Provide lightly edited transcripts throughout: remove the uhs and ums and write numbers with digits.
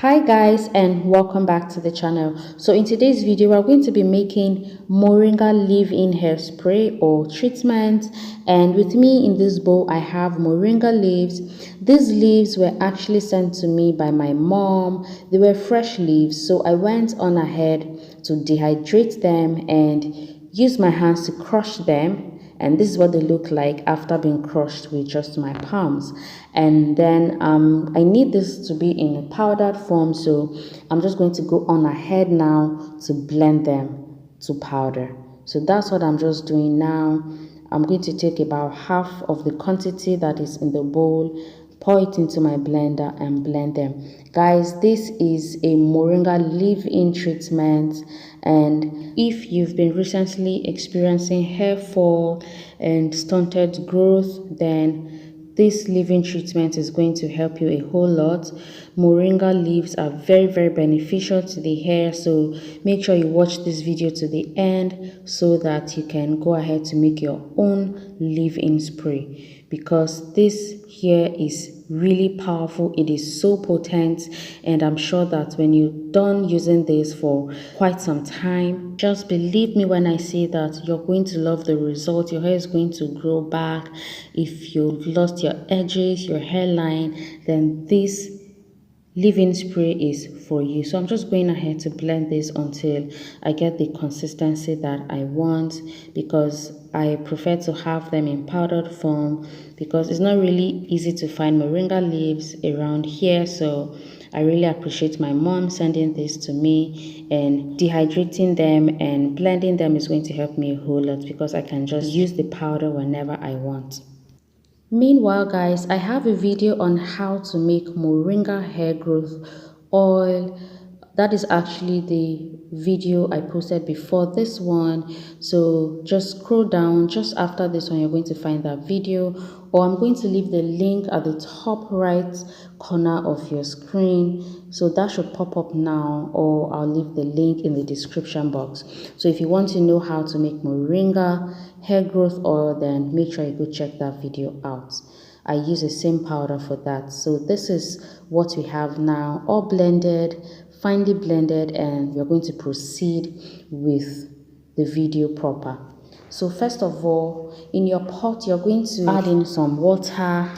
Hi guys, and welcome back to the channel. So in today's video we're going to be making Moringa leave-in hairspray or treatment, and with me in this bowl I have Moringa leaves. These leaves were actually sent to me by my mom. They were fresh leaves, so I went on ahead to dehydrate them and use my hands to crush them, and this is what they look like after being crushed with just my palms. And then I need this to be in a powdered form, so I'm just going to go on ahead now to blend them to powder. So that's what I'm just doing now. I'm going to take about half of the quantity that is in the bowl, pour it into my blender and blend them. Guys, this is a Moringa leave-in treatment, and if you've been recently experiencing hair fall and stunted growth, then this leave-in treatment is going to help you a whole lot. Moringa leaves are very beneficial to the hair, so make sure you watch this video to the end so that you can go ahead to make your own leave-in spray, because this here is really powerful. It is so potent, and I'm sure that when you're done using this for quite some time, just believe me when I say that you're going to love the result. Your hair is going to grow back. If you've lost your edges, your hairline, then this leave-in spray is for you. So I'm just going ahead to blend this until I get the consistency that I want, because I prefer to have them in powdered form, because it's not really easy to find moringa leaves around here. So I really appreciate my mom sending this to me, and dehydrating them and blending them is going to help me a whole lot, because I can just use the powder whenever I want. Meanwhile guys, I have a video on how to make moringa hair growth oil. That is actually the video I posted before this one, so just scroll down. Just after this one you're going to find that video, or I'm going to leave the link at the top right corner of your screen, so that should pop up now, or I'll leave the link in the description box. So if you want to know how to make moringa hair growth oil, then make sure you go check that video out. I use the same powder for that. So this is what we have now, all blended, finely blended, and we're going to proceed with the video proper. So first of all, in your pot you're going to add in some water,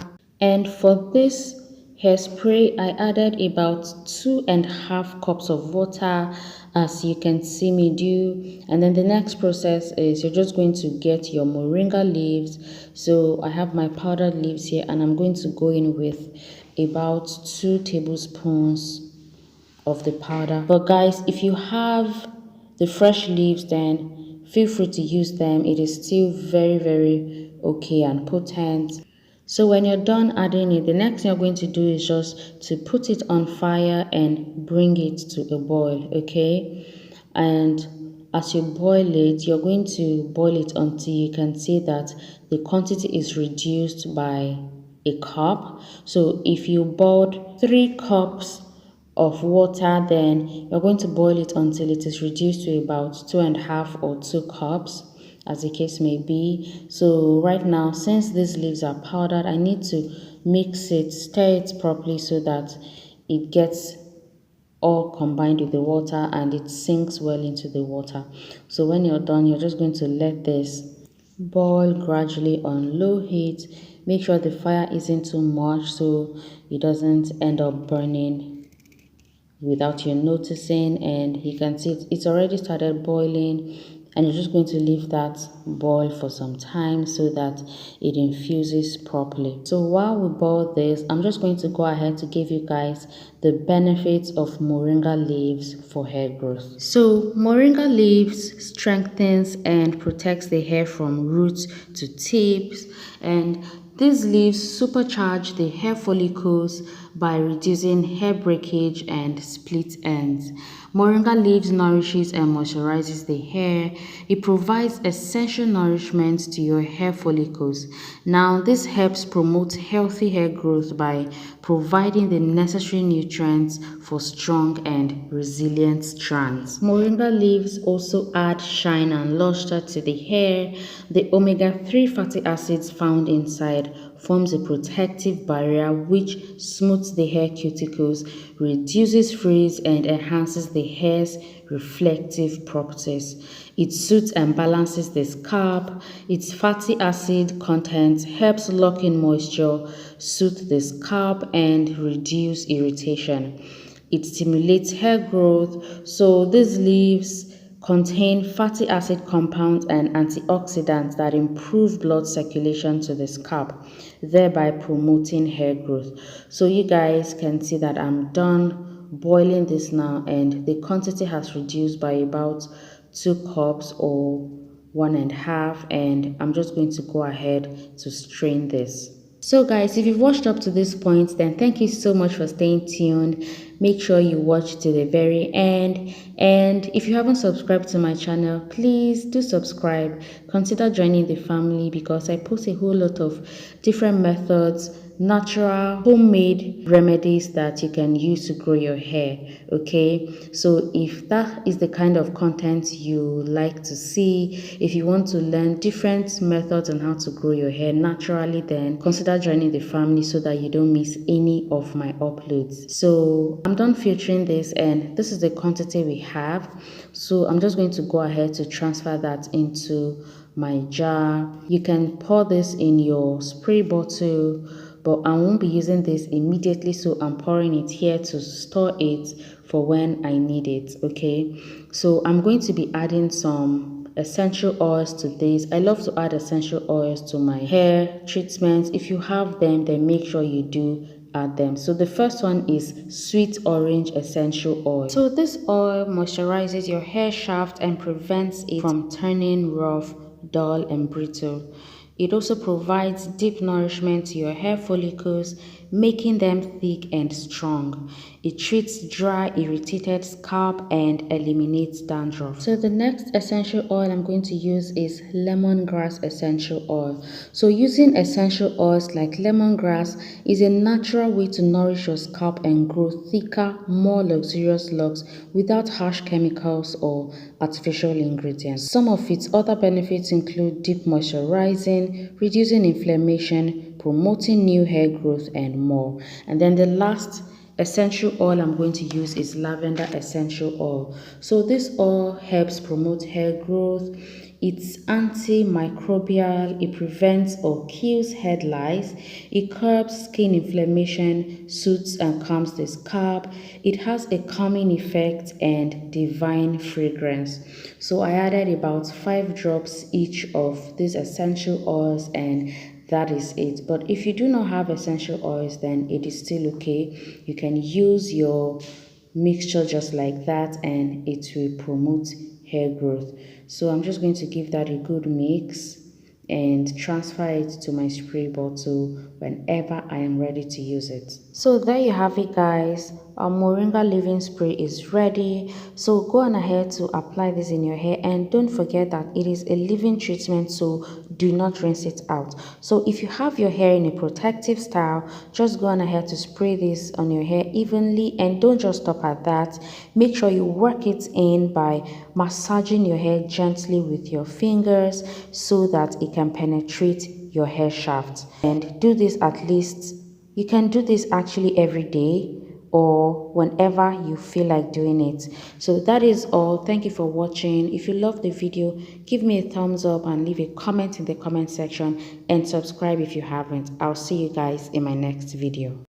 and for this hairspray I added about 2.5 cups of water, as you can see me do. And then the next process is you're just going to get your moringa leaves. So I have my powdered leaves here, and I'm going to go in with about 2 tablespoons of the powder. But guys, if you have the fresh leaves, then feel free to use them. It is still very okay and potent. So when you're done adding it, the next thing you're going to do is just to put it on fire and bring it to a boil, okay? And as you boil it, you're going to boil it until you can see that the quantity is reduced by a cup. So if you boiled 3 cups of water, then you're going to boil it until it is reduced to about 2.5 or 2 cups, as the case may be. So right now, since these leaves are powdered, I need to mix it, stir it properly so that it gets all combined with the water and it sinks well into the water. So when you're done, you're just going to let this boil gradually on low heat. Make sure the fire isn't too much so it doesn't end up burning without you noticing. And you can see it's already started boiling, and you're just going to leave that boil for some time so that it infuses properly. So while we boil this, I'm just going to go ahead to give you guys the benefits of moringa leaves for hair growth. So moringa leaves strengthens and protects the hair from roots to tips, and these leaves supercharge the hair follicles by reducing hair breakage and split ends. Moringa leaves nourishes and moisturizes the hair. It provides essential nourishment to your hair follicles. Now, this helps promote healthy hair growth by providing the necessary nutrients for strong and resilient strands. Moringa leaves also add shine and luster to the hair. The omega-3 fatty acids found inside forms a protective barrier which smooths the hair cuticles, reduces frizz, and enhances the hair's reflective properties. It soothes and balances the scalp. Its fatty acid content helps lock in moisture, soothe the scalp, and reduce irritation. It stimulates hair growth. So these leaves contain fatty acid compounds and antioxidants that improve blood circulation to the scalp, thereby promoting hair growth. So you guys can see that I'm done boiling this now, and the quantity has reduced by about 2 cups or 1.5, and I'm just going to go ahead to strain this. So guys, if you've watched up to this point, then thank you so much for staying tuned. Make sure you watch to the very end, and if you haven't subscribed to my channel, please do subscribe. Consider joining the family because I post a whole lot of different methods, natural homemade remedies that you can use to grow your hair. Okay, so if that is the kind of content you like to see, if you want to learn different methods on how to grow your hair naturally, then consider joining the family so that you don't miss any of my uploads. So I'm done filtering this, and this is the quantity we have. So I'm just going to go ahead to transfer that into my jar. You can pour this in your spray bottle, but I won't be using this immediately, so I'm pouring it here to store it for when I need it. Okay, so I'm going to be adding some essential oils to this. I love to add essential oils to my hair treatments. If you have them, then make sure you do add them. So the first one is sweet orange essential oil. So this oil moisturizes your hair shaft and prevents it from turning rough, dull, and brittle. It also provides deep nourishment to your hair follicles, making them thick and strong. It treats dry, irritated scalp and eliminates dandruff. So the next essential oil I'm going to use is lemongrass essential oil. So using essential oils like lemongrass is a natural way to nourish your scalp and grow thicker, more luxurious locks without harsh chemicals or artificial ingredients. Some of its other benefits include deep moisturizing, reducing inflammation, promoting new hair growth, and more. And then the last essential oil I'm going to use is lavender essential oil. So this oil helps promote hair growth. It's antimicrobial, it prevents or kills head lice, it curbs skin inflammation, soothes and calms the scalp, it has a calming effect and divine fragrance. So I added about 5 drops each of these essential oils, and that is it. But if you do not have essential oils, then it is still okay. You can use your mixture just like that, and it will promote hair growth. So I'm just going to give that a good mix and transfer it to my spray bottle whenever I am ready to use it. So there you have it, guys. Our Moringa leave-in spray is ready. So go on ahead to apply this in your hair, and don't forget that it is a leave-in treatment, so do not rinse it out. So if you have your hair in a protective style, just go on ahead to spray this on your hair evenly, and don't just stop at that. Make sure you work it in by massaging your hair gently with your fingers so that it can penetrate your hair shaft. And do this at least, you can do this actually every day or whenever you feel like doing it. So that is all. Thank you for watching. If you love the video, give me a thumbs up and leave a comment in the comment section, and subscribe if you haven't. I'll see you guys in my next video.